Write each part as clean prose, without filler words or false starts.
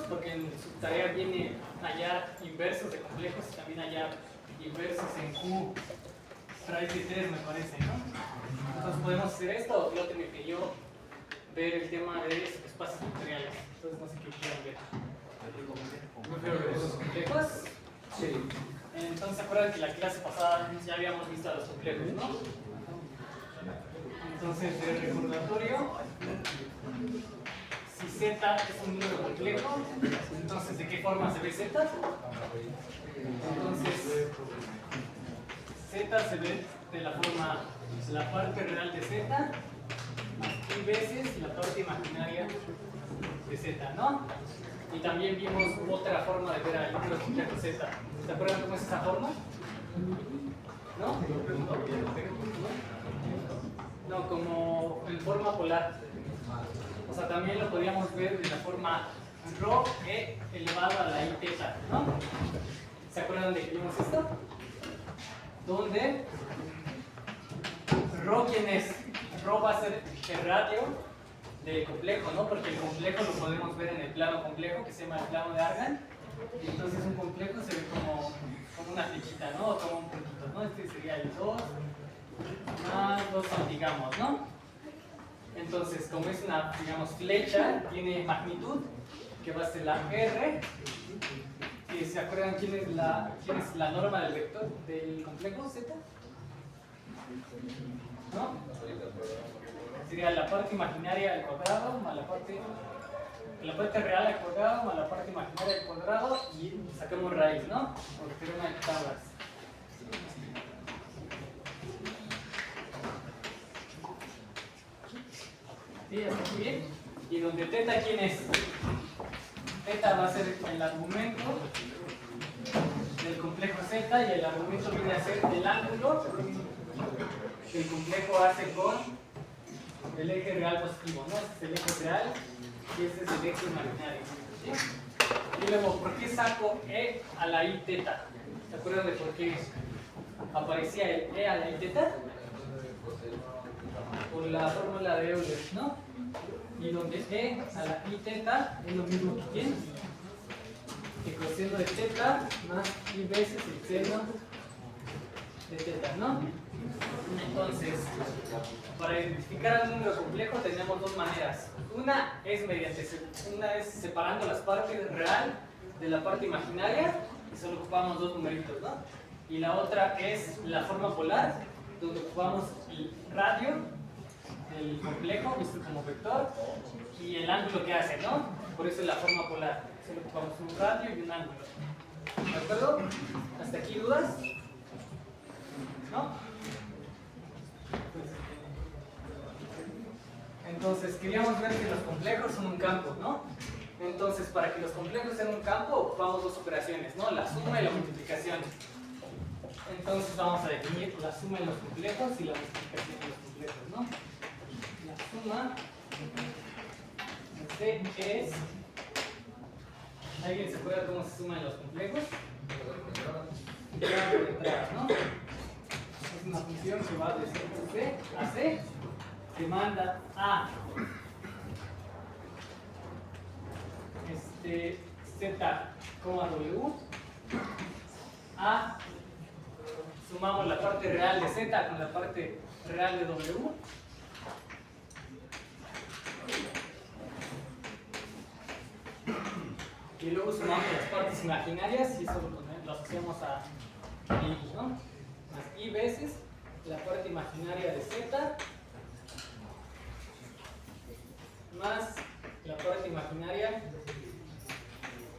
porque en su tarea viene hallar inversos de complejos y también hallar inversos en Q raíz de 3, me parece, ¿no? Entonces podemos hacer esto. Yo te me pidió ver el tema de espacios vectoriales. Entonces no sé qué quieran ver. ¿Los complejos? Sí. Entonces se acuerdan que la clase pasada ya habíamos visto a los complejos, ¿no? Entonces, de recordatorio, si Z es un número complejo, entonces ¿de qué forma se ve Z? Entonces, Z se ve de la forma la parte real de Z y veces la parte imaginaria de Z, ¿no? Y también vimos otra forma de ver al número complejo Z. ¿Se acuerdan cómo es esa forma? ¿No? No, como en forma polar. O sea, también lo podríamos ver de la forma ρ e elevado a la i teta, ¿no? ¿Se acuerdan de que vimos esto? Donde ρ, ¿quién es? Ρ va a ser el radio del complejo, ¿no? Porque el complejo lo podemos ver en el plano complejo, que se llama el plano de Argand. Y entonces un complejo se ve como una flechita, ¿no? O como un puntito, ¿no? Este sería el 2 más 2, digamos, ¿no? Entonces, como es una, digamos, flecha, tiene magnitud, que va a ser la R. ¿Y se acuerdan quién es la norma del vector del complejo Z? ¿No? Sería la parte imaginaria al cuadrado más la parte real al cuadrado más la parte imaginaria al cuadrado y sacamos raíz, ¿no? Por teorema de Pitágoras. ¿Sí? ¿Hasta aquí bien? Y donde teta, ¿quién es? Teta va a ser el argumento del complejo Z y el argumento viene a ser el ángulo que el complejo hace con el eje real positivo, ¿no? Este es el eje real y este es el eje imaginario, ¿sí? Y luego, ¿por qué saco E a la I teta? ¿Se acuerdan de por qué aparecía el E a la I teta? Por la fórmula de Euler, ¿no? Y donde E a la I teta es lo mismo que ¿quién? Que coseno de teta más I veces el seno de teta, ¿no? Entonces, para identificar un número complejo tenemos dos maneras. Una es separando las partes real de la parte imaginaria, y solo ocupamos dos numeritos, ¿no? Y la otra es la forma polar, donde ocupamos el radio del complejo, visto como vector, y el ángulo que hace, ¿no? Por eso es la forma polar. Solo ocupamos un radio y un ángulo. ¿De acuerdo? ¿Hasta aquí dudas? ¿No? Entonces, queríamos ver que los complejos son un campo, ¿no? Entonces, para que los complejos sean un campo, ocupamos dos operaciones, ¿no? La suma y la multiplicación. Entonces, vamos a definir la suma de los complejos y la multiplicación de los complejos, ¿no? La suma de es... ¿Alguien se acuerda cómo se suman los complejos? Entrada por entrada, ¿no? Es una función que va de C a C, que manda a Z, W a, sumamos la parte real de Z con la parte real de W, y luego sumamos las partes imaginarias y eso lo asociamos a I, ¿no? Más I veces la parte imaginaria de Z más la parte imaginaria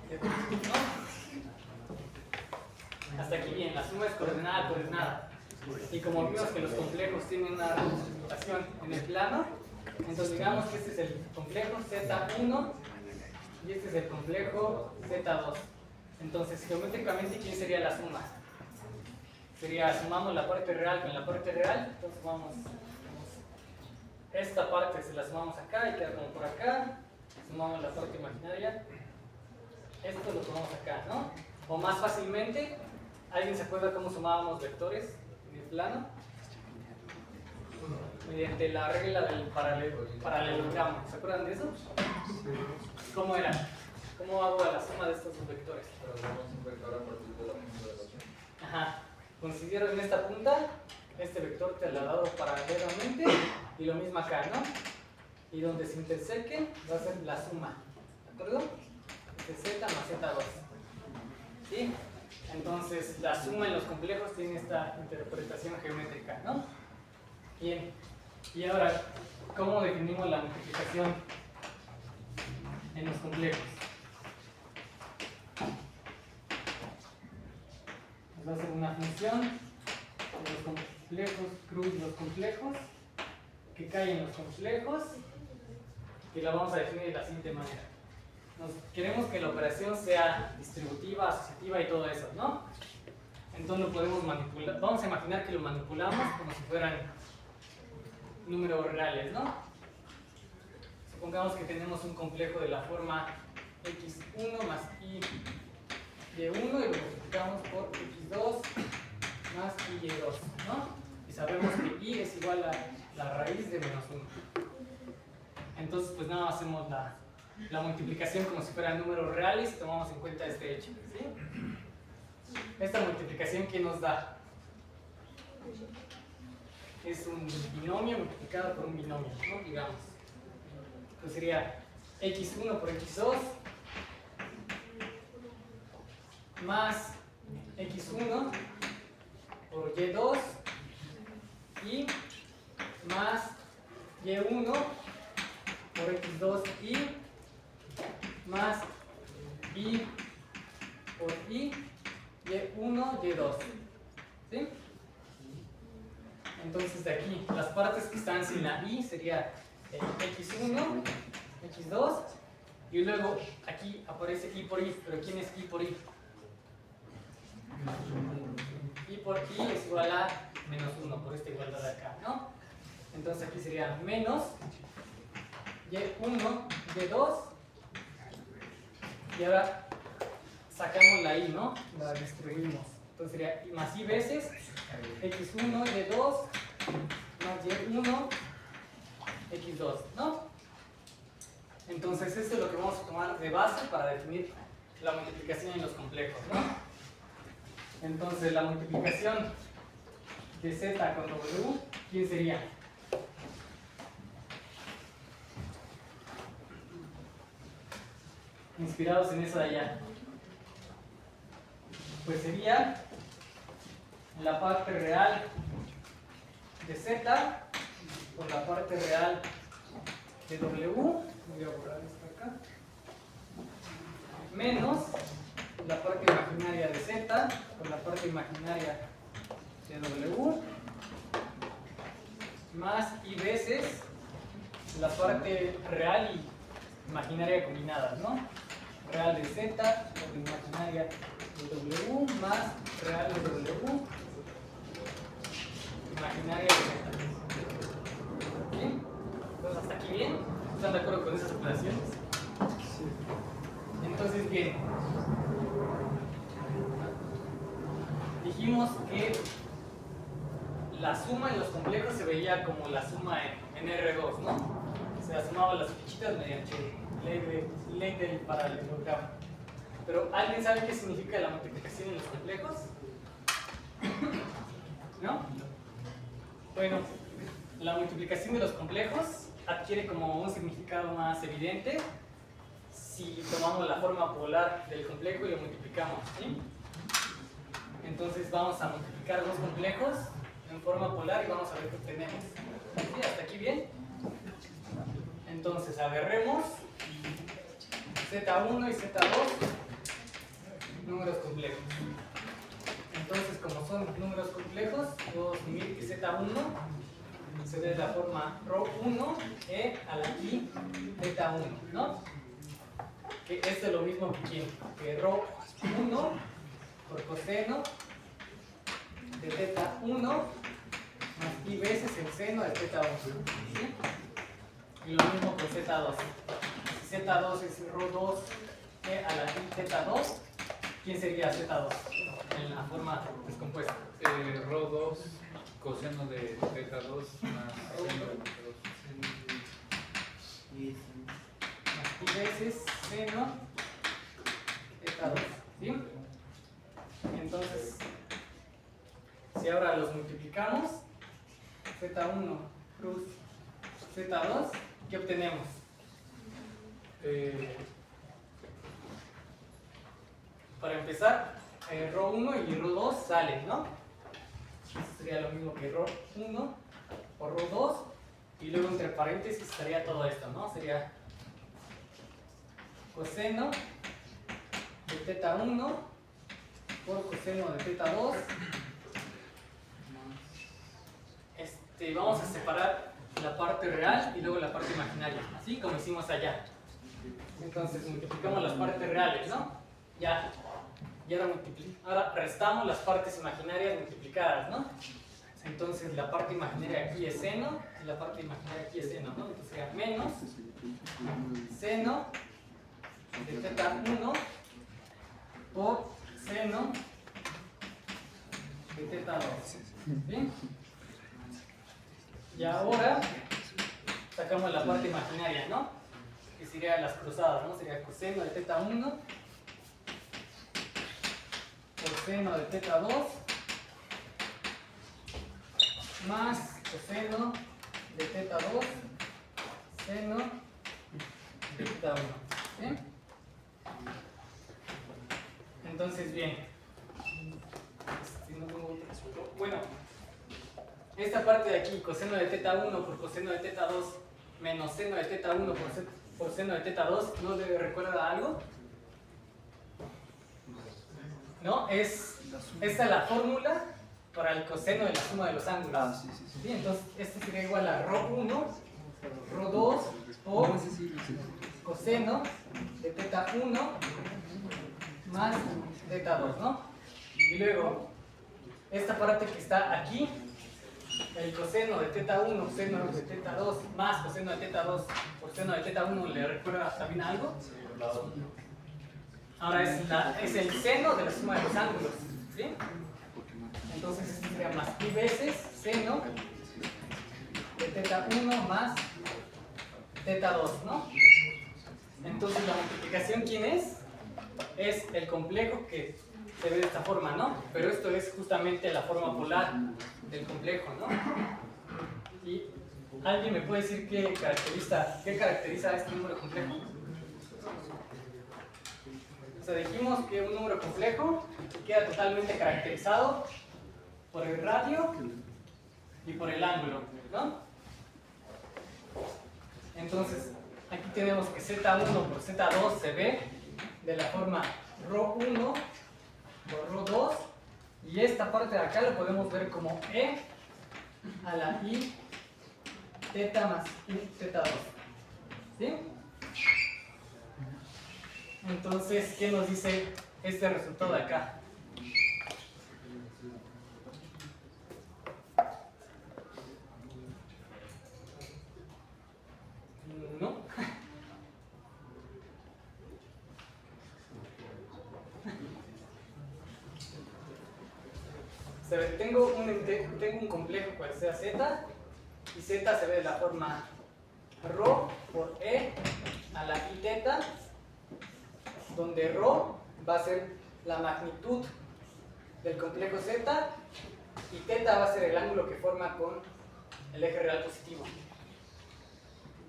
de W, ¿no? Hasta aquí bien, la suma es coordenada a coordenada. Y como vimos que los complejos tienen una representación en el plano, entonces digamos que este es el complejo Z1 y este es el complejo Z2. Entonces, geométricamente, ¿quién sería la suma? Sumamos la parte real con la parte real, entonces vamos esta parte se la sumamos acá y queda como por acá, sumamos la parte imaginaria, esto lo sumamos acá, ¿no? O más fácilmente, ¿alguien se acuerda cómo sumábamos vectores en el plano? Mediante la regla del paralelogramo. ¿Se acuerdan de eso? ¿Cómo era? ¿Cómo hago la suma de estos dos vectores? Pero vamos un vector a partir de la punta de la suma. Ajá. Considero en esta punta, este vector te lo ha dado paralelamente y lo mismo acá, ¿no? Y donde se intersequen va a ser la suma, ¿de acuerdo? De z más z2. ¿Sí? Entonces la suma en los complejos tiene esta interpretación geométrica, ¿no? Bien. Y ahora, ¿cómo definimos la multiplicación en los complejos? Nos va a ser una función de los complejos, cruz los complejos, que cae en los complejos, y la vamos a definir de la siguiente manera. Queremos que la operación sea distributiva, asociativa y todo eso, ¿no? Entonces lo podemos manipular. Vamos a imaginar que lo manipulamos como si fueran números reales, ¿no? Supongamos que tenemos un complejo de la forma x1 más y de 1 y lo multiplicamos por x2 más y de 2, ¿no? Y sabemos que y es igual a la raíz de menos 1. Entonces, pues nada, hacemos la multiplicación como si fueran números reales y tomamos en cuenta este hecho, ¿sí? Esta multiplicación, ¿qué nos da? Es un binomio multiplicado por un binomio, ¿no? Digamos. Entonces sería x1 por x2 más x1 por y2 y más y1 por x2 y más y por y, y1, y2. ¿Sí? Entonces de aquí, las partes que están sin la i sería x1, x2 y luego aquí aparece i por i, pero ¿quién es i por i? I por i es igual a menos 1, por esta igualdad de acá, ¿no? Entonces aquí sería menos y1, y2 y ahora sacamos la i, ¿no? La distribuimos. Entonces sería más i veces x1, y2 más y1, x2, ¿no? Entonces esto es lo que vamos a tomar de base para definir la multiplicación en los complejos, ¿no? Entonces la multiplicación de z con w, ¿quién sería? Inspirados en eso de allá. Pues sería la parte real de z por la parte real de w, voy a borrar esto acá, menos la parte imaginaria de z por la parte imaginaria de w, más y veces la parte real y imaginaria combinadas, ¿no? Real de z por imaginaria de w más real de w imaginaria de z. ¿Sí? Entonces, ¿hasta aquí bien? ¿Están de acuerdo con esas operaciones? Sí. Entonces, bien. Dijimos que la suma en los complejos se veía como la suma en R2, ¿no? Se sumaban las fichitas mediante ley del paralelogramo. Pero ¿alguien sabe qué significa la multiplicación en los complejos? ¿No? Bueno, la multiplicación de los complejos adquiere como un significado más evidente si tomamos la forma polar del complejo y lo multiplicamos, ¿sí? Entonces vamos a multiplicar dos complejos en forma polar y vamos a ver qué obtenemos. ¿Sí? ¿Hasta aquí bien? Entonces agarremos Z1 y Z2, números complejos. Entonces, como son números complejos, puedo asumir que Z1 se ve de la forma ρ1 e a la i θ1, ¿no? Que esto es lo mismo que ¿quién? Que ρ1 por coseno de θ1 más i veces el seno de θ1. ¿Sí? Y lo mismo con Z2. Si Z2 es ρ2 e a la i θ2, ¿quién sería Z2 en la forma descompuesta? ρ2 coseno de θ2 más seno de θ2. Más i veces seno teta 2. ¿Sí? Entonces, si ahora los multiplicamos, z1 plus z2, ¿qué obtenemos? Para empezar, ρ1 y ρ2 salen, ¿no? Esto sería lo mismo que ρ1 por ρ2, y luego entre paréntesis estaría todo esto, ¿no? Sería coseno de teta 1 por coseno de teta 2. Vamos a separar la parte real y luego la parte imaginaria, así como hicimos allá. Entonces multiplicamos las partes reales, ¿no? Ya. Y ahora restamos las partes imaginarias multiplicadas, ¿no? Entonces la parte imaginaria aquí es seno y la parte imaginaria aquí es seno, ¿no? Entonces sería menos seno de teta 1 por seno de teta 2. ¿Bien? Y ahora sacamos la parte imaginaria, ¿no? Que sería las cruzadas, ¿no? Sería coseno de teta 1 por seno de teta 2 más coseno de teta 2 seno de teta 1. ¿Bien? Entonces, bien. Bueno, esta parte de aquí, coseno de teta 1 por coseno de teta 2 menos seno de teta 1 por seno de teta 2, ¿no le recuerda algo? ¿No? Esta es la fórmula para el coseno de la suma de los ángulos. Sí, entonces, este sería igual a ρ1, ρ2 por coseno de teta 1 más teta 2, ¿no? Y luego, esta parte que está aquí, el coseno de teta 1, seno de teta 2 más coseno de teta 2 por seno de teta 1, ¿le recuerda también algo? Ahora es el seno de la suma de los ángulos, ¿sí? Entonces esto sería más pi veces seno de teta 1 más teta 2, ¿no? Entonces la multiplicación, ¿quién es? Es el complejo que se ve de esta forma, ¿no? Pero esto es justamente la forma polar del complejo, ¿no? ¿Y alguien me puede decir qué caracteriza este número complejo? O sea, dijimos que un número complejo queda totalmente caracterizado por el radio y por el ángulo, ¿no? Entonces, aquí tenemos que z1 por z2 se ve de la forma ρ1 por ρ2, y esta parte de acá lo podemos ver como e a la i teta más i teta 2, ¿sí? Entonces, ¿qué nos dice este resultado de acá? ¿No? Tengo un complejo cual sea z, y z se ve de la forma ρ por e a la i teta, donde ρ va a ser la magnitud del complejo z y teta va a ser el ángulo que forma con el eje real positivo.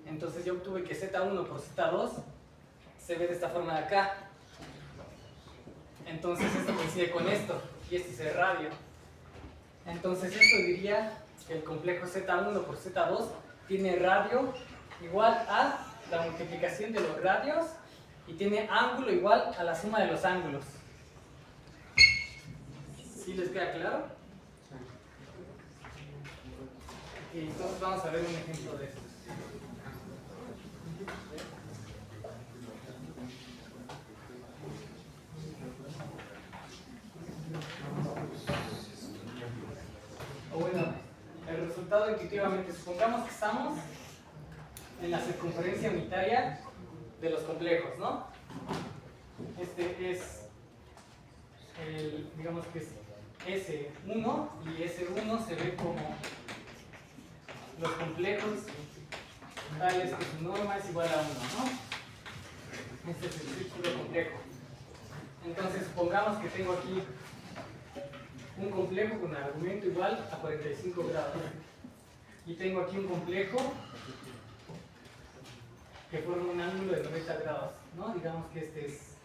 Entonces yo obtuve que z1 por z2 se ve de esta forma de acá. Entonces esto coincide con esto, y este es el radio. Entonces esto diría que el complejo z1 por z2 tiene radio igual a la multiplicación de los radios y tiene ángulo igual a la suma de los ángulos. ¿Sí les queda claro? Y entonces vamos a ver un ejemplo de esto. O bueno, el resultado intuitivamente, supongamos que estamos en la circunferencia unitaria de los complejos, ¿no? Este es digamos que es S1, y S1 se ve como los complejos tales que su norma es igual a 1, ¿no? Este es el círculo complejo. Entonces supongamos que tengo aquí un complejo con argumento igual a 45 grados. Y tengo aquí un complejo que forma un ángulo de 90 grados, ¿no? Digamos que este es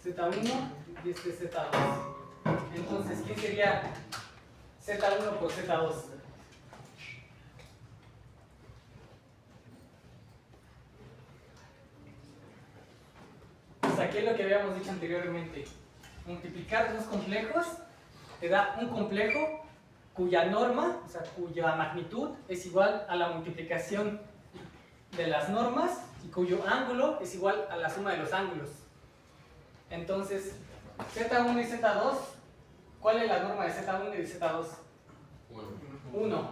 Z1 y este es Z2. Entonces, ¿quién sería Z1 por Z2? Pues aquí es lo que habíamos dicho anteriormente. Multiplicar dos complejos te da un complejo cuya norma, o sea, cuya magnitud es igual a la multiplicación de las normas y cuyo ángulo es igual a la suma de los ángulos. Entonces, Z1 y Z2, ¿cuál es la norma de Z1 y de Z2? 1.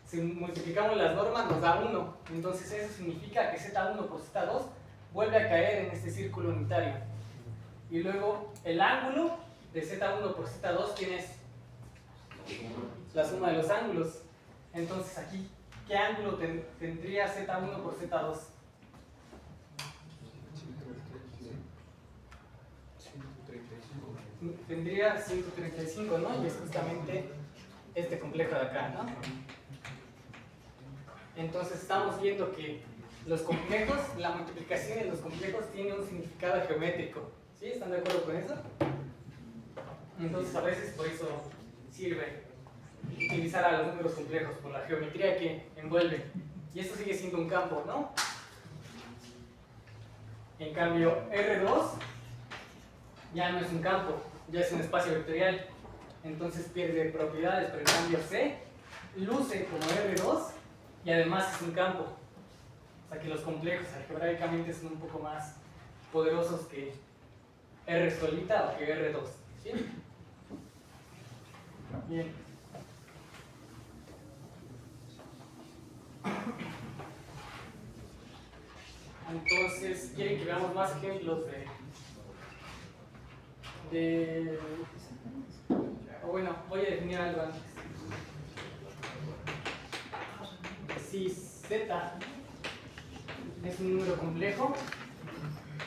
Si multiplicamos las normas nos da 1. Entonces eso significa que Z1 por Z2 vuelve a caer en este círculo unitario. Y luego el ángulo de Z1 por Z2, ¿quién es? La suma de los ángulos. Entonces aquí, ¿qué ángulo tendría Z1 por Z2? Tendría 135, ¿no? Y es justamente este complejo de acá, ¿no? Entonces estamos viendo que los complejos, la multiplicación de los complejos tiene un significado geométrico. ¿Sí? ¿Están de acuerdo con eso? Entonces a veces por eso sirve utilizar a los números complejos, por la geometría que envuelve. Y esto sigue siendo un campo, ¿no? En cambio, R2 ya no es un campo, ya es un espacio vectorial. Entonces pierde propiedades, pero en cambio C luce como R2 y además es un campo. O sea que los complejos algebraicamente son un poco más poderosos que R solita o que R2. ¿Sí? Bien. Entonces, ¿quieren que veamos más ejemplos bueno, voy a definir algo antes. Si Z es un número complejo,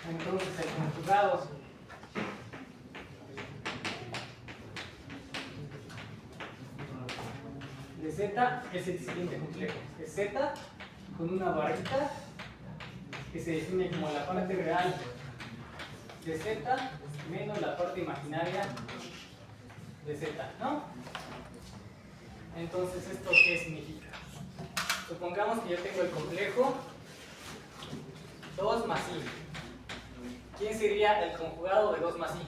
entonces el conjugado de Z es el siguiente complejo. Es Z con una barrita que se define como la parte real de Z menos la parte imaginaria de Z, ¿no? Entonces, ¿esto qué significa? Supongamos que yo tengo el complejo 2 más I. ¿Quién sería el conjugado de 2 más I?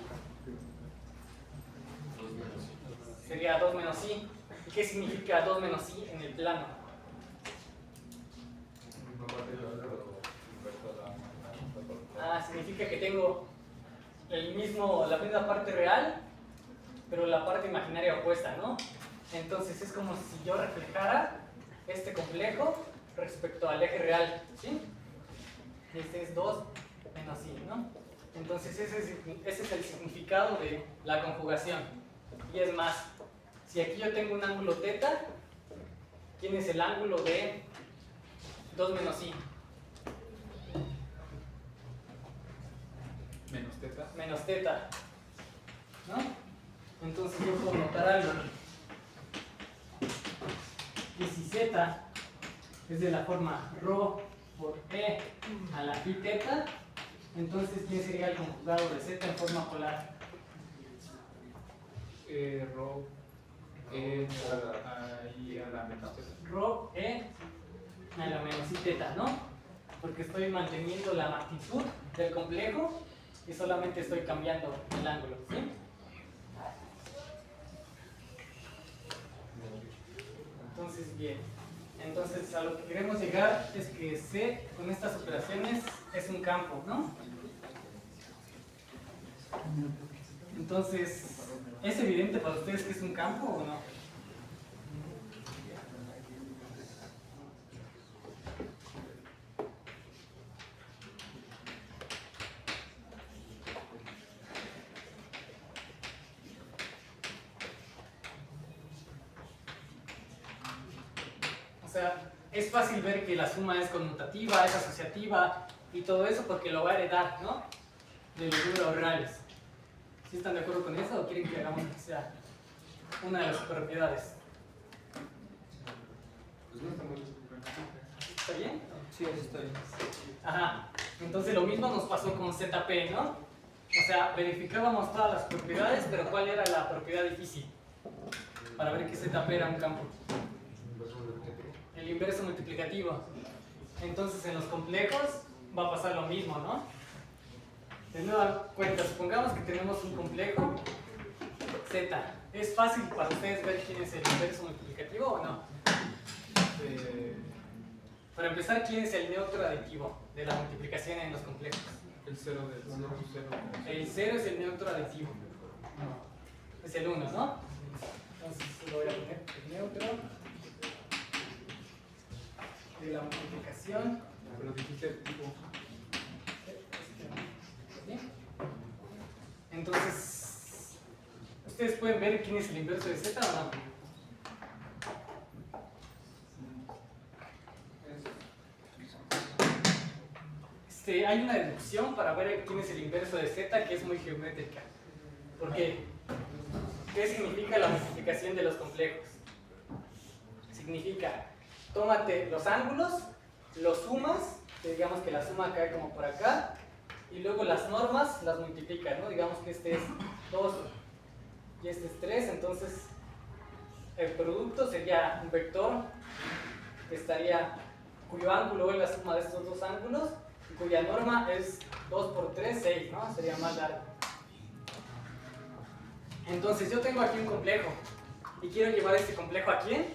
Sería 2 menos I. ¿Y qué significa 2 menos I en el plano? Significa que tengo la misma parte real, pero la parte imaginaria opuesta, ¿no? Entonces es como si yo reflejara este complejo respecto al eje real, ¿sí? Este es 2 menos I, ¿no? Entonces ese es el significado de la conjugación. Y es más, si aquí yo tengo un ángulo θ, ¿quién es el ángulo de 2 menos I? Menos θ, ¿no? Entonces yo puedo notar algo. Y si Z es de la forma ρ por E a la pi θ, entonces ¿quién sería el conjugado de Z en forma polar? Rho E a la menos θ. Rho E a la menos I θ, ¿no? Porque estoy manteniendo la magnitud del complejo y solamente estoy cambiando el ángulo, ¿sí? Entonces, bien. Entonces, a lo que queremos llegar es que C con estas operaciones es un campo, ¿no? Entonces, ¿es evidente para ustedes que es un campo o no? O sea, es fácil ver que la suma es conmutativa, es asociativa y todo eso porque lo va a heredar, ¿no? De los números reales. ¿Sí están de acuerdo con eso o quieren que hagamos que sea una de las propiedades? ¿Está bien? Sí, eso está bien. Ajá. Entonces lo mismo nos pasó con ZP, ¿no? O sea, verificábamos todas las propiedades, pero ¿cuál era la propiedad difícil? Para ver que ZP era un campo. El inverso multiplicativo. Entonces en los complejos va a pasar lo mismo, ¿no? De nueva cuenta, supongamos que tenemos un complejo Z. ¿Es fácil para ustedes ver quién es el inverso multiplicativo o no? Para empezar, ¿quién es el neutro aditivo de la multiplicación en los complejos? El 0 del 0, 0. El 0 es el neutro aditivo. Es el 1, ¿no? Entonces lo voy a poner el neutro de la multiplicación. Pero dijiste tipo. Entonces, ¿ustedes pueden ver quién es el inverso de Z o no? Hay una deducción para ver quién es el inverso de Z que es muy geométrica. ¿Por qué? ¿Qué significa la multiplicación de los complejos? Significa, tómate los ángulos, los sumas, que digamos que la suma cae como por acá, y luego las normas las multiplicas, ¿no? Digamos que este es 2 y este es 3, entonces el producto sería un vector que estaría, cuyo ángulo es la suma de estos dos ángulos, y cuya norma es 2 por 3, 6, ¿no? Sería más largo. Entonces yo tengo aquí un complejo y quiero llevar este complejo ¿a quién?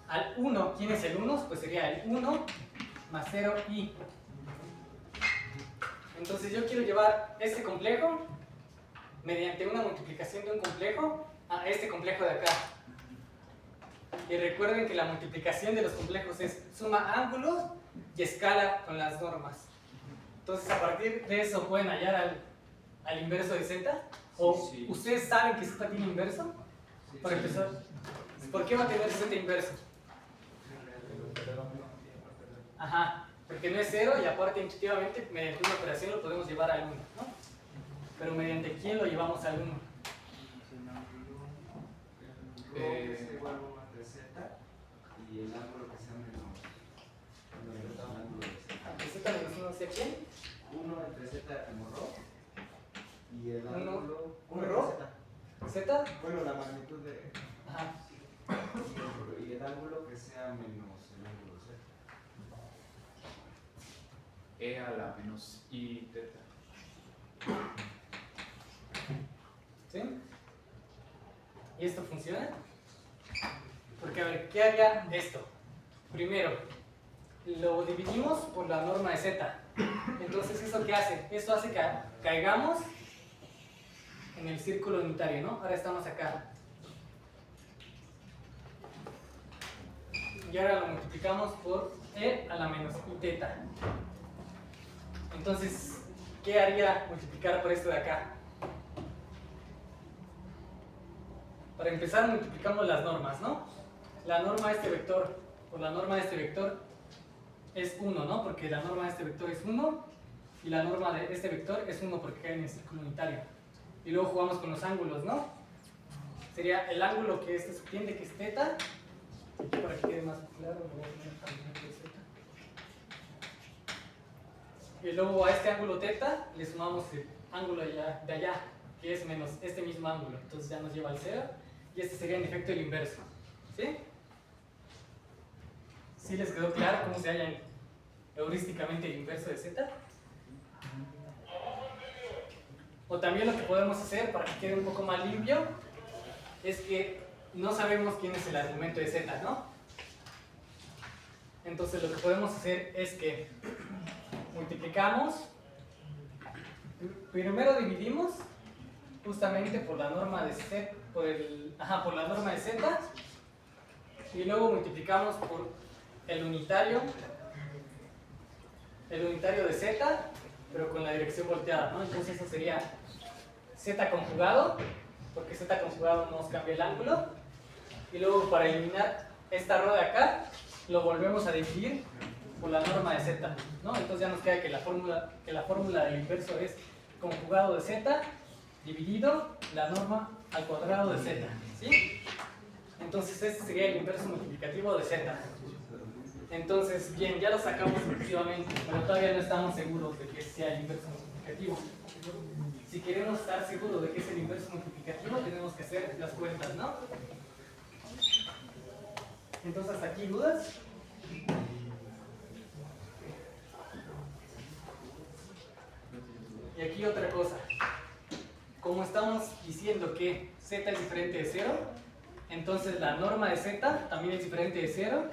Al 1. ¿Quién es el 1? Pues sería el 1 más 0i. Entonces yo quiero llevar este complejo mediante una multiplicación de un complejo a este complejo de acá. Y recuerden que la multiplicación de los complejos es suma ángulos y escala con las normas. Entonces a partir de eso pueden hallar al inverso de Z. ¿O Sí. ustedes saben que Z tiene inverso? Para empezar, ¿por qué va a tener Z inverso? Ajá, porque no es 0 y aparte intuitivamente mediante una operación lo podemos llevar al 1, ¿no? Pero mediante quién lo llevamos al 1. Que sea igual a 1 entre Z y el ángulo que sea menos el ángulo de Z. ¿El Z menos 1 hacia quién? 1 entre Z como ρ y el Uno- ángulo ¿un 1 ρ? entre Z. ¿Z? Bueno, la magnitud de Ajá. y el ángulo que sea menos el ángulo Z. E a la menos I teta. ¿Sí? ¿Y esto funciona? Porque a ver, ¿qué haría esto? Primero, lo dividimos por la norma de Z. Entonces, ¿eso qué hace? Esto hace que caigamos en el círculo unitario, ¿no? Ahora estamos acá. Y ahora lo multiplicamos por E a la menos I teta. Entonces, ¿qué haría multiplicar por esto de acá? Para empezar, multiplicamos las normas, ¿no? La norma de este vector por la norma de este vector es 1, ¿no? Porque la norma de este vector es 1 y la norma de este vector es 1 porque cae en el círculo unitario. Y luego jugamos con los ángulos, ¿no? Sería el ángulo que este subtiende, que es teta. Aquí para que quede más claro, lo voy a poner también que es teta. Y luego a este ángulo teta le sumamos el ángulo de allá, que es menos este mismo ángulo. Entonces ya nos lleva al 0 y este sería en efecto el inverso. ¿Sí? ¿Sí les quedó claro cómo se halla heurísticamente el inverso de Z? O también lo que podemos hacer para que quede un poco más limpio es que no sabemos quién es el argumento de Z, ¿no? Entonces lo que podemos hacer es que multiplicamos, primero dividimos justamente por la norma de Z, por la norma de Z, y luego multiplicamos por el unitario de Z, pero con la dirección volteada, ¿no? Entonces eso sería Z conjugado, porque Z conjugado nos cambia el ángulo, y luego para eliminar esta ρ de acá, lo volvemos a dividir por la norma de Z, ¿no? Entonces ya nos queda que la fórmula del inverso es conjugado de Z dividido la norma al cuadrado de z, ¿sí? Entonces este sería el inverso multiplicativo de z. Entonces, bien, ya lo sacamos efectivamente, pero todavía no estamos seguros de que sea el inverso multiplicativo. Si queremos estar seguros de que es el inverso multiplicativo, tenemos que hacer las cuentas, ¿no? Entonces, ¿hasta aquí dudas? Y aquí otra cosa. Como estamos diciendo que z es diferente de 0, entonces la norma de z también es diferente de 0,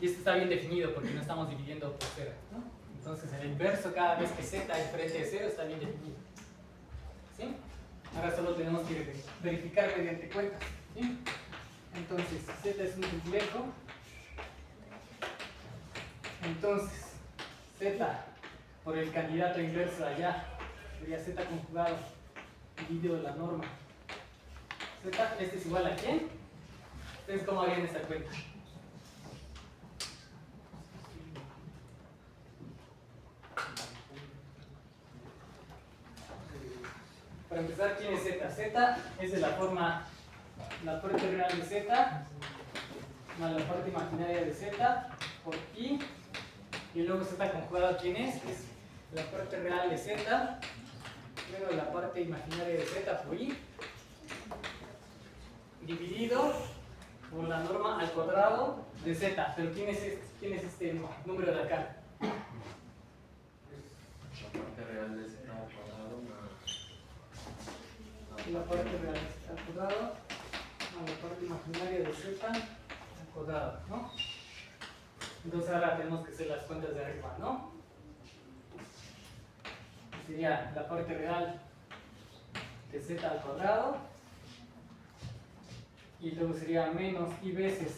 y esto está bien definido porque no estamos dividiendo por 0, ¿no? Entonces el inverso cada vez que z es diferente de 0 está bien definido, ¿sí? Ahora solo tenemos que verificar mediante cuentas, ¿sí? Entonces z es un complejo, entonces z por el candidato inverso de allá sería z conjugado dividido la norma z. Este es igual a ¿quién? Entonces, ¿cómo harían esta cuenta? Para empezar, ¿quién es z? Z es de la forma, la parte real de z más la parte imaginaria de z por i, y luego z conjugado, ¿quién es? Es la parte real de z menos la parte imaginaria de z por i, dividido por la norma al cuadrado de z. Pero ¿quién es este número de acá? La parte real de z al cuadrado La parte real de z al cuadrado más la parte imaginaria de z al cuadrado, ¿no? Entonces ahora tenemos que hacer las cuentas de arriba, ¿no? Sería la parte real de z al cuadrado, y luego sería menos i veces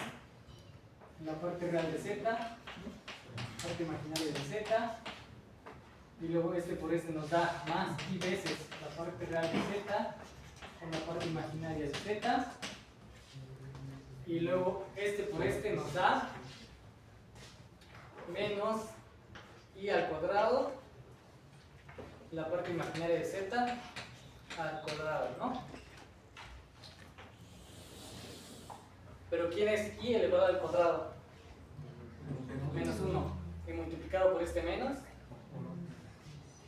la parte real de z, parte imaginaria de z, y luego este por este nos da más i veces la parte real de z con la parte imaginaria de z, y luego este por este nos da menos i al cuadrado, la parte imaginaria de z al cuadrado, ¿no? Pero ¿quién es i elevado al cuadrado? Menos 1. Y multiplicado por este menos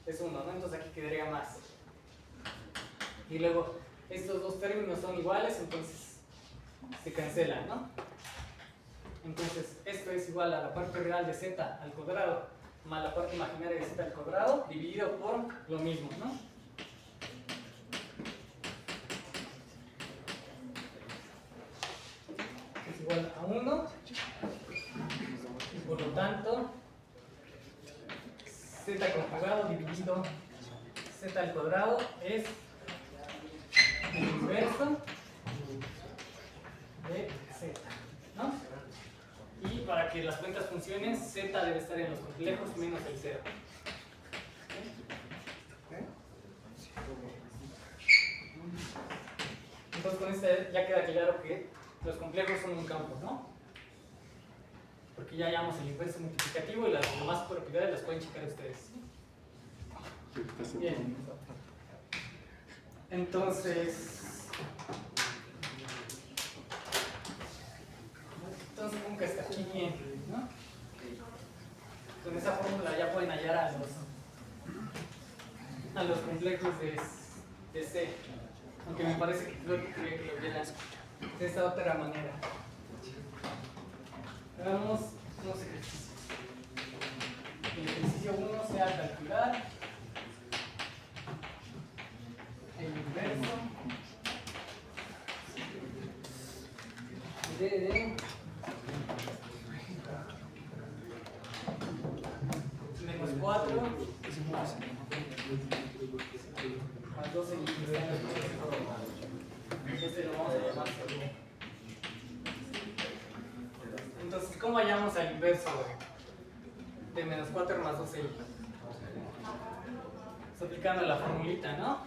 es 1, ¿no? Entonces aquí quedaría más. Y luego estos dos términos son iguales, entonces se cancelan, ¿no? Entonces esto es igual a la parte real de z al cuadrado más la parte imaginaria de z al cuadrado dividido por lo mismo, ¿no? Es igual a 1, y por lo tanto z conjugado dividido z al cuadrado es el inverso de z, ¿no? Y para que las cuentas funcionen, z debe estar en los complejos menos el 0. Entonces con esto ya queda claro que los complejos son un campo, ¿no? Porque ya hallamos el inverso multiplicativo y las demás propiedades las pueden checar ustedes. Bien. Entonces nunca está aquí bien, ¿no? Con esa fórmula ya pueden hallar a los complejos de C, aunque me parece que creo que lo vieran de esta otra manera. Hagamos unos ejercicios. El ejercicio 1 sea calcular el inverso de menos 4 más 12 este lo vamos a llamar segundo. Entonces, ¿cómo hallamos al inverso de menos 4 más 12i? Está aplicando la formulita, ¿no?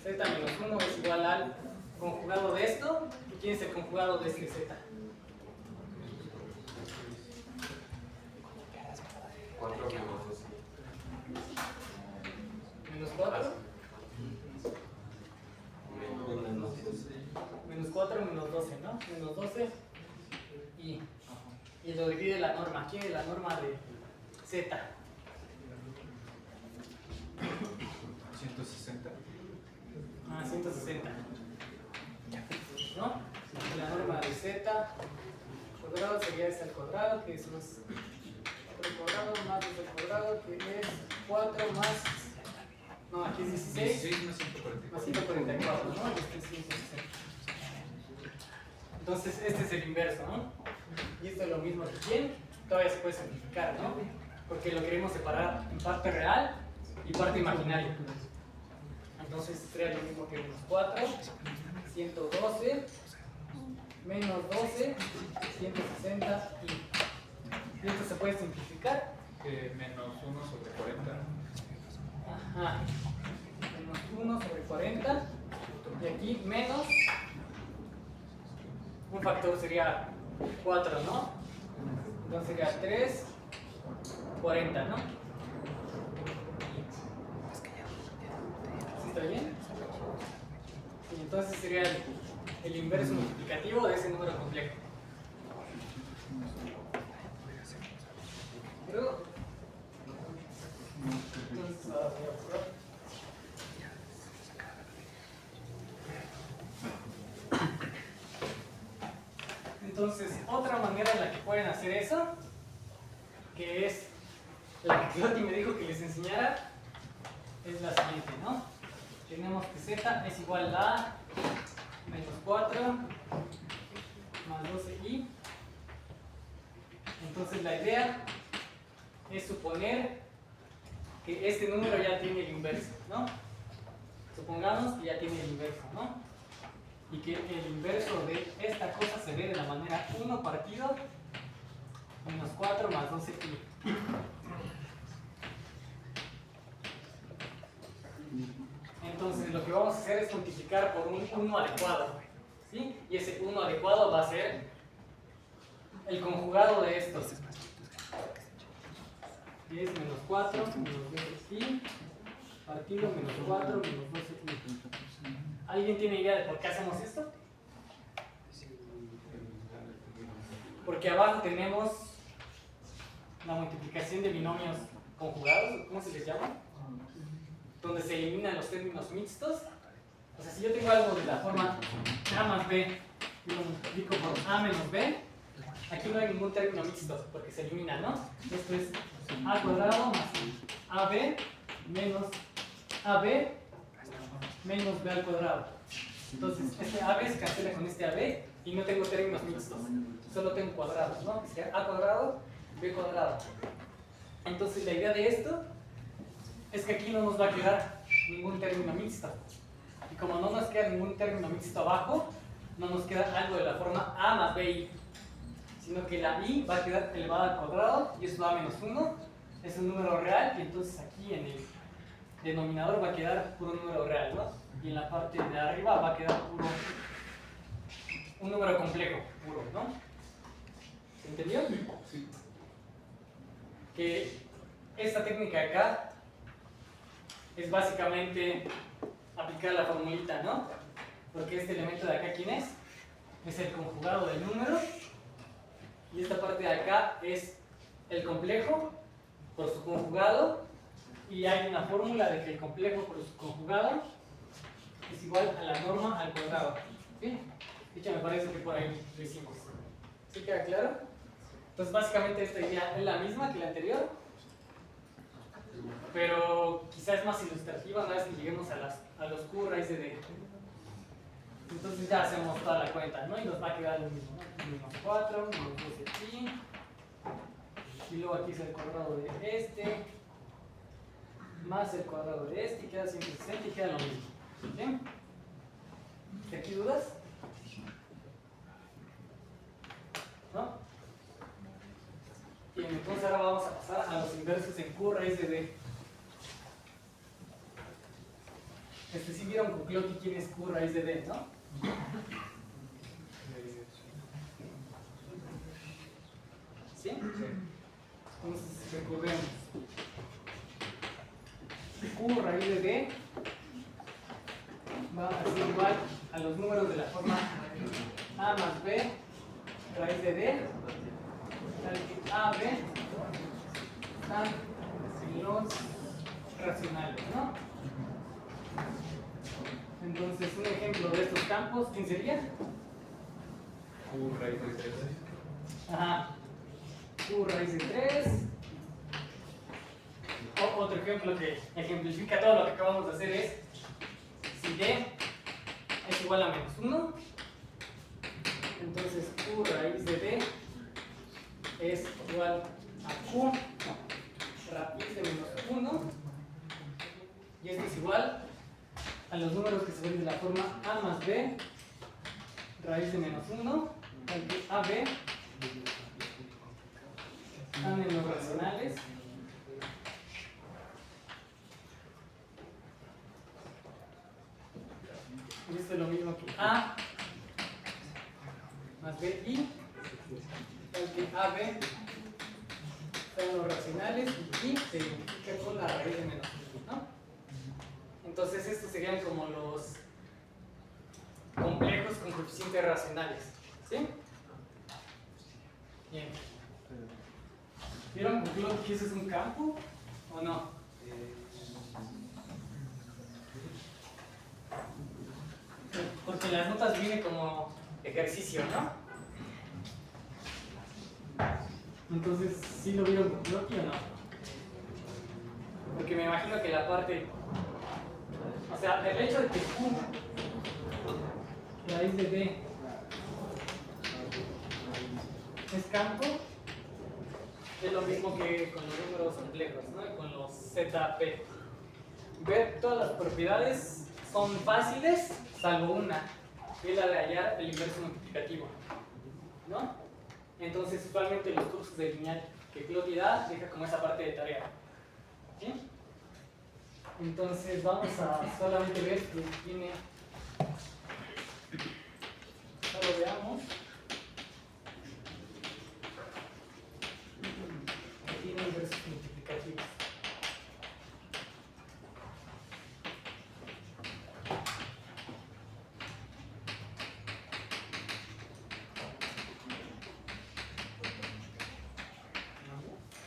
Z menos 1 es igual al conjugado de esto. ¿Y quién es el conjugado de este z? 4 menos 12. Menos 4 y lo divide la norma. Aquí es la norma de z. 160. 160. ¿No? La norma de z cuadrado sería s al cuadrado, que es más 4 al cuadrado más 2 al cuadrado, que es 4 más. No, aquí es 16. 16 más 144. Más 144, ¿no? Este es 160. Entonces, este es el inverso, ¿no? Y esto es lo mismo que aquí, todavía se puede simplificar, ¿no? Porque lo queremos separar en parte real y parte imaginaria. Entonces, sería lo mismo que menos 4, 112, menos 12, 160 y esto se puede simplificar. Menos 1 sobre 40. Ajá. Menos 1 sobre 40 y aquí menos un factor sería 4, ¿no? Entonces sería 3, 40, ¿no? ¿Sí está bien? Y entonces sería el inverso multiplicativo de ese número complejo. Pero, entonces, voy a probar. Entonces, otra manera en la que pueden hacer eso, que es la que Cloti me dijo que les enseñara, es la siguiente, ¿no? Tenemos que z es igual a menos 4 más 12i. Entonces, la idea es suponer que este número ya tiene el inverso, ¿no? Supongamos que ya tiene el inverso, ¿no? Y que el inverso de esta cosa se ve de la manera 1 partido menos 4 más 12i. Entonces lo que vamos a hacer es multiplicar por un 1 adecuado, ¿sí? Y ese 1 adecuado va a ser el conjugado de estos. Que es menos 4 menos 12i partido menos 4 menos 12i. ¿Alguien tiene idea de por qué hacemos esto? Porque abajo tenemos la multiplicación de binomios conjugados, ¿cómo se les llama? Donde se eliminan los términos mixtos. O sea, si yo tengo algo de la forma a más b y lo multiplico por a menos b, aquí no hay ningún término mixto porque se elimina, ¿no? Esto es a cuadrado más ab menos ab menos b al cuadrado. Entonces, este ab se cancela con este ab y no tengo términos mixtos, solo tengo cuadrados, ¿no? Es que a cuadrado, b cuadrado. Entonces, la idea de esto es que aquí no nos va a quedar ningún término mixto. Y como no nos queda ningún término mixto abajo, no nos queda algo de la forma a más bi, sino que la i va a quedar elevada al cuadrado y eso da menos 1, es un número real y entonces aquí en el denominador va a quedar puro número real, ¿no? Y en la parte de arriba va a quedar puro un número complejo, puro, ¿no? ¿Se entendió? Sí. Que esta técnica de acá es básicamente aplicar la formulita, ¿no? Porque este elemento de acá, ¿quién es? Es el conjugado del número y esta parte de acá es el complejo por su conjugado y hay una fórmula de que el complejo por su conjugado es igual a la norma al cuadrado. ¿Sí? De hecho, me parece que por ahí lo hicimos. ¿Sí queda claro? Entonces, básicamente esta idea es la misma que la anterior, pero quizás es más ilustrativa una vez que lleguemos a los Q raíz de D. Entonces ya hacemos toda la cuenta, ¿no? Y nos va a quedar lo mismo, ¿no? Menos 4, menos 12i, y luego aquí es el cuadrado de este, más el cuadrado de este, y queda 160 y queda lo mismo. ¿Sí? ¿Aquí dudas? ¿No? Bien, entonces ahora vamos a pasar a los inversos en Q raíz de D. Si vieron con Cloti quién es Q raíz de D, ¿no? ¿Sí? Entonces recordemos. Q raíz de D va a ser igual a los números de la forma a más b raíz de D tal que A, B están en los racionales, ¿no? Entonces, un ejemplo de estos campos, ¿quién sería? Q raíz de 3. Ajá. Q raíz de 3. Otro ejemplo que ejemplifica todo lo que acabamos de hacer es si D es igual a menos 1, entonces Q raíz de D es igual a Q raíz de menos 1, y esto es igual a los números que se ven de la forma A más B raíz de menos 1, tal que AB están en los racionales. Y esto es lo mismo que A más BI, tal que AB está en los racionales y I se identifica con la raíz de menos 1, ¿no? Entonces estos serían como los complejos con coeficientes racionales, ¿sí? Bien. ¿Vieron que eso es un campo o no? Porque en las notas viene como ejercicio, ¿no? Entonces, ¿sí lo vieron con bloque o no? Porque me imagino que la parte, o sea, el hecho de que Q raíz de D es campo es lo mismo que con los números complejos, ¿no? Y con los ZP. Ver todas las propiedades son fáciles, salvo una, que es la de hallar el inverso multiplicativo, ¿no? Entonces, usualmente los cursos de lineal que Cloti da deja como esa parte de tarea, ¿sí? Entonces, vamos a solamente ver que tiene, solo veamos, que tiene inversos multiplicativos.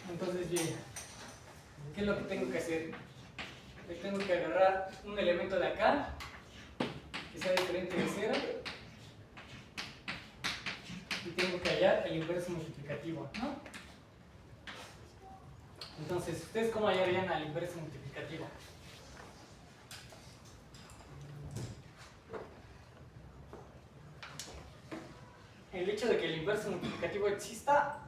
Entonces, bien, ¿qué es lo que tengo que hacer? Tengo que agarrar un elemento de acá que sea diferente de 0 y tengo que hallar el inverso multiplicativo, ¿no? Entonces, ¿ustedes cómo hallarían al inverso multiplicativo? El hecho de que el inverso multiplicativo exista,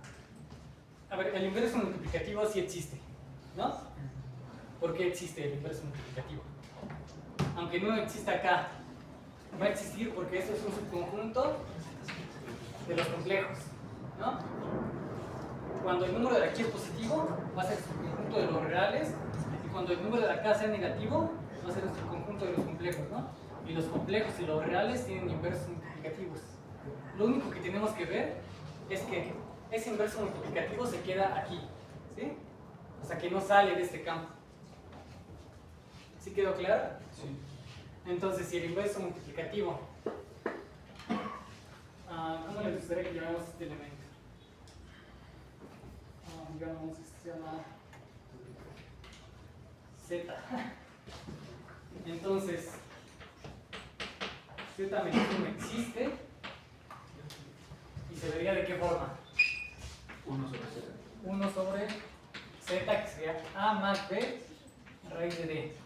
a ver, el inverso multiplicativo sí existe, ¿no? ¿Por qué existe el inverso multiplicativo? Aunque no exista acá, va a existir porque esto es un subconjunto de los complejos, ¿no? Cuando el número de aquí es positivo, va a ser el subconjunto de los reales, y cuando el número de acá sea negativo, va a ser el subconjunto de los complejos, ¿no? Y los complejos y los reales tienen inversos multiplicativos. Lo único que tenemos que ver es que ese inverso multiplicativo se queda aquí, ¿sí? O sea, que no sale de este campo. ¿Sí quedó claro? Sí. Entonces, si el inverso multiplicativo, ¿cómo les gustaría que llamemos este elemento? Digamos, este se llama Z. Entonces, Z menos 1 existe y se vería de qué forma. 1 sobre 0. 1 sobre Z, que sería A más B raíz de D.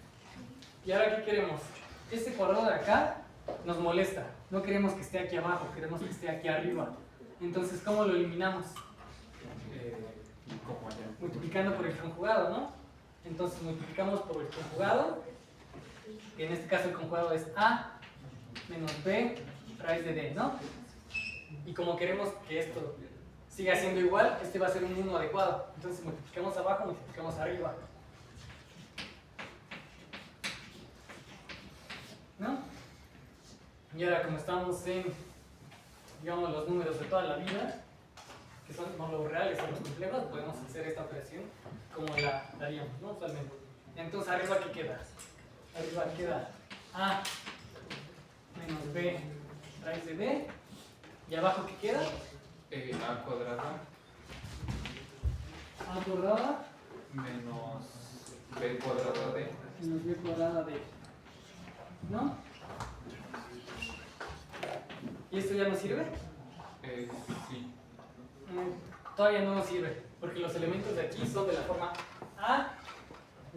¿Y ahora qué queremos? Este cuadrado de acá nos molesta. No queremos que esté aquí abajo, queremos que esté aquí arriba. Entonces, ¿cómo lo eliminamos? ¿Cómo allá? Multiplicando por el conjugado, ¿no? Entonces multiplicamos por el conjugado, que en este caso el conjugado es A menos B raíz de D, ¿no? Y como queremos que esto siga siendo igual, este va a ser un 1 adecuado. Entonces multiplicamos abajo, multiplicamos arriba, ¿no? Y ahora, como estamos en, digamos, los números de toda la vida, que son no los reales o los complejos, podemos hacer esta operación como la daríamos, ¿no? Usualmente. Entonces, arriba, ¿qué queda? Arriba queda A menos B raíz de D. ¿Y abajo qué queda? A cuadrada A cuadrada menos B cuadrada D. menos B cuadrada D. ¿No? ¿Y esto ya no sirve? Sí. Todavía no nos sirve, porque los elementos de aquí son de la forma A,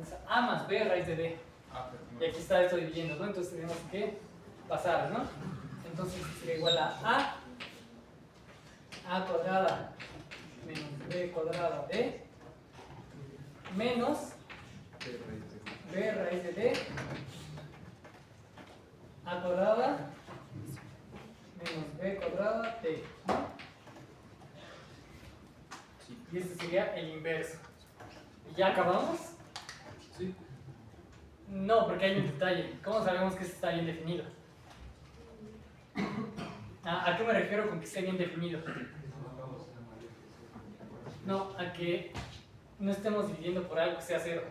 es A más B raíz de D. Y aquí está esto dividiendo, ¿no? Entonces tenemos que pasar, ¿no? Entonces sería igual a cuadrada menos B cuadrada D menos B raíz de D A cuadrada menos B cuadrada D, ¿no? Y este sería el inverso. ¿Y ya acabamos? Sí. No, porque hay un detalle. ¿Cómo sabemos que esto está bien definido? ¿A qué me refiero con que esté bien definido? No, a que no estemos dividiendo por algo que sea cero.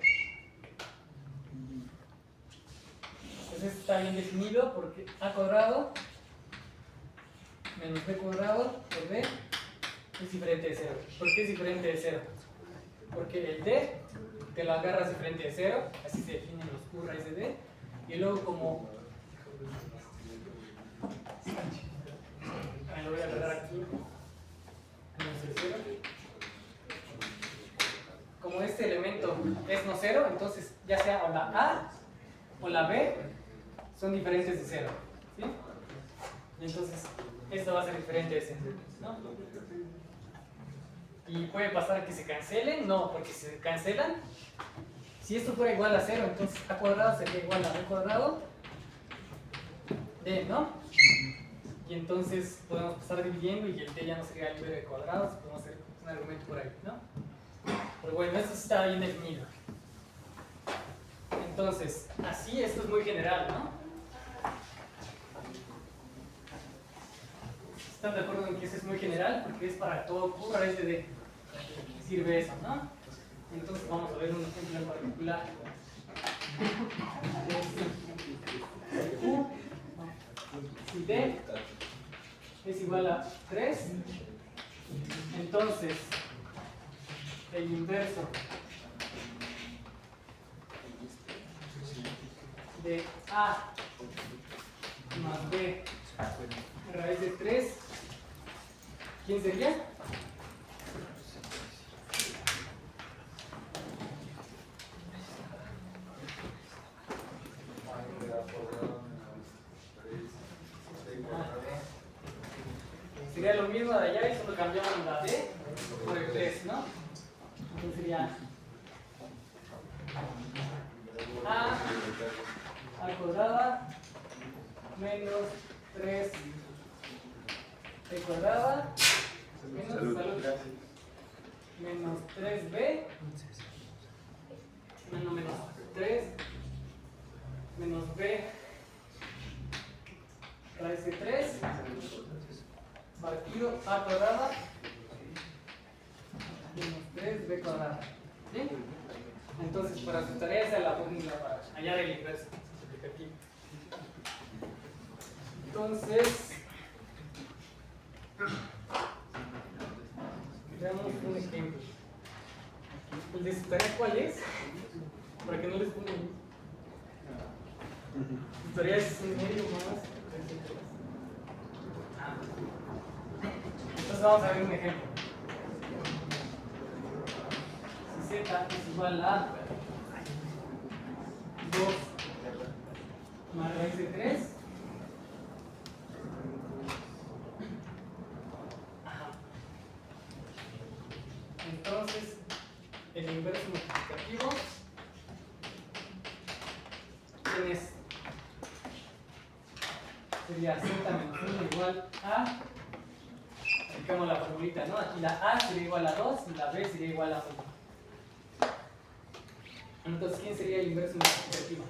Entonces está bien definido porque A cuadrado menos B cuadrado por D es diferente de 0. ¿Por qué es diferente de 0? Porque el D te lo agarras diferente de 0, así se definen los Q raíz de D, y luego como... lo voy a agarrar aquí, menos el 0. Como este elemento es no 0, entonces ya sea o la A o la B son diferentes de 0, ¿sí? Y entonces esto va a ser diferente de 0, ¿no? ¿Y puede pasar que se cancelen? No, porque si se cancelan, si esto fuera igual a 0, entonces A cuadrado sería igual a B cuadrado D, ¿no? Y entonces podemos pasar dividiendo y el D ya no sería el B cuadrado, podemos hacer un argumento por ahí, ¿no? Pero bueno, esto sí está bien definido. Entonces, así esto es muy general, ¿no? ¿Están de acuerdo en que eso es muy general? Porque es para todo Q raíz de D. Sirve eso, ¿no? Entonces vamos a ver un ejemplo en particular. Q, si D es igual a 3, entonces el inverso de A más B raíz de 3, ¿quién sería? Sería lo mismo de allá y solo cambiamos la D por el 3, ¿no? Entonces sería A cuadrada menos 3 B cuadrada menos 3B menos 3 menos B raíz de 3 partido A cuadrada menos 3B cuadrada, ¿sí? Entonces para su tarea esa es la fórmula para hallar el inverso multiplicativo. Entonces veamos un ejemplo. ¿El de su tarea cuál es? Para que no les pongan. Su tarea es un medio más. Entonces vamos a ver un ejemplo. Si Z es igual a 2 más raíz de 3, entonces el inverso multiplicativo tienes sería Z menos 1 igual a, aplicamos la formulita, ¿no? Aquí la A sería igual a 2 y la B sería igual a 1. Entonces, ¿quién sería el inverso multiplicativo?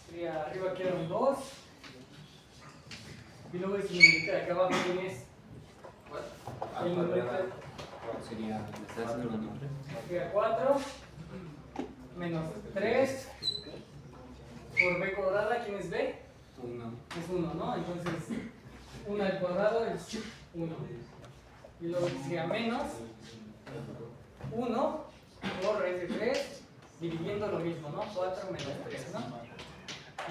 Sería arriba quedan 2 y luego es el numerito de acá abajo, ¿quién es? El numerito Sería 4 menos 3 por b cuadrada. ¿Quién es b? 1. Es 1, ¿no? Entonces 1 al cuadrado es 1. Y luego sería menos 1 por raíz de 3 dividiendo lo mismo, ¿no? 4 menos 3, ¿no?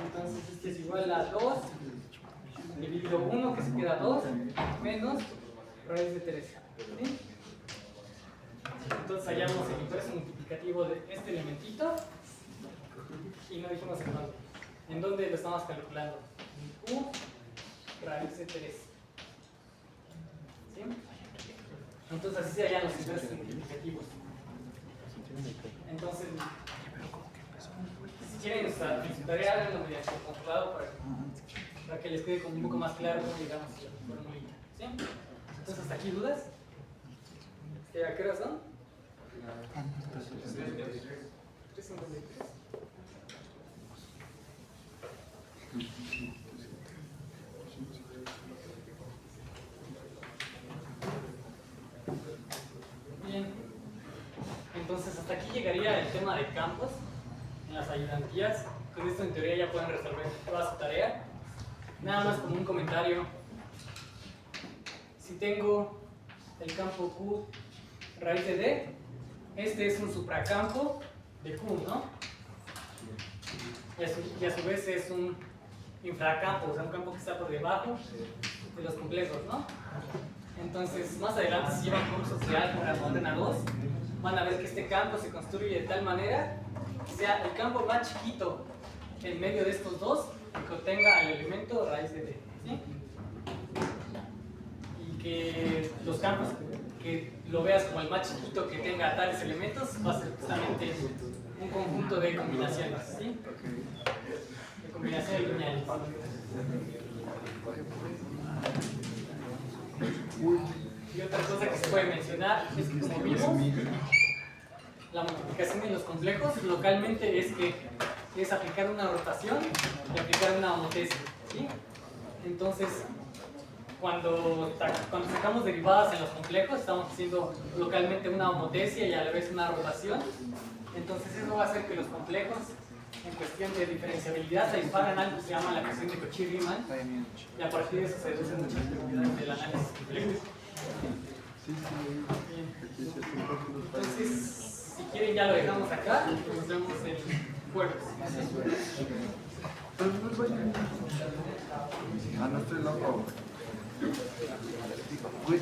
Entonces este es igual a 2 dividido 1, que se queda 2, menos raíz de 3. ¿Sí? Entonces hallamos el inverso multiplicativo de este elementito y no dijimos en dónde. ¿En dónde lo estamos calculando? En Q raíz de 3. ¿Sí? Entonces así se hallan los inversos multiplicativos. Entonces, si quieren su tarea, háganlo mediante el controlado para que les quede como un poco más claro cómo llegamos a la formulita. ¿Sí? Entonces, ¿hasta aquí dudas? ¿A qué hora son? 3:53. Bien, entonces hasta aquí llegaría el tema de campos en las ayudantías. Con esto en teoría ya pueden resolver toda su tarea. Nada más como un comentario. Si tengo el campo Q raíz de D, este es un supracampo de Q, ¿no? Y a su vez es un infracampo, o sea, un campo que está por debajo de los complejos, ¿no? Entonces, más adelante, si llevan cursos de álgebra moderna 2, van a ver que este campo se construye de tal manera que sea el campo más chiquito en medio de estos dos que contenga el elemento raíz de D, ¿sí? Y que los campos que lo veas como el más chiquito que tenga tales elementos va a ser justamente un conjunto de combinaciones, ¿sí? De combinaciones lineales. Y otra cosa que se puede mencionar es que, como vimos, la multiplicación de los complejos localmente es aplicar una rotación y aplicar una homotesia, ¿sí? Entonces, cuando sacamos derivadas en los complejos, estamos haciendo localmente una homotesia y a la vez una rotación. Entonces, eso va a hacer que los complejos, en cuestión de diferenciabilidad, se disparan algo que se llama la ecuación de Cauchy-Riemann, y a partir de eso se deducen muchas propiedades del análisis complejo. Entonces, si quieren ya lo dejamos acá y nos vemos el jueves. Ah, no estoy loco. Uy.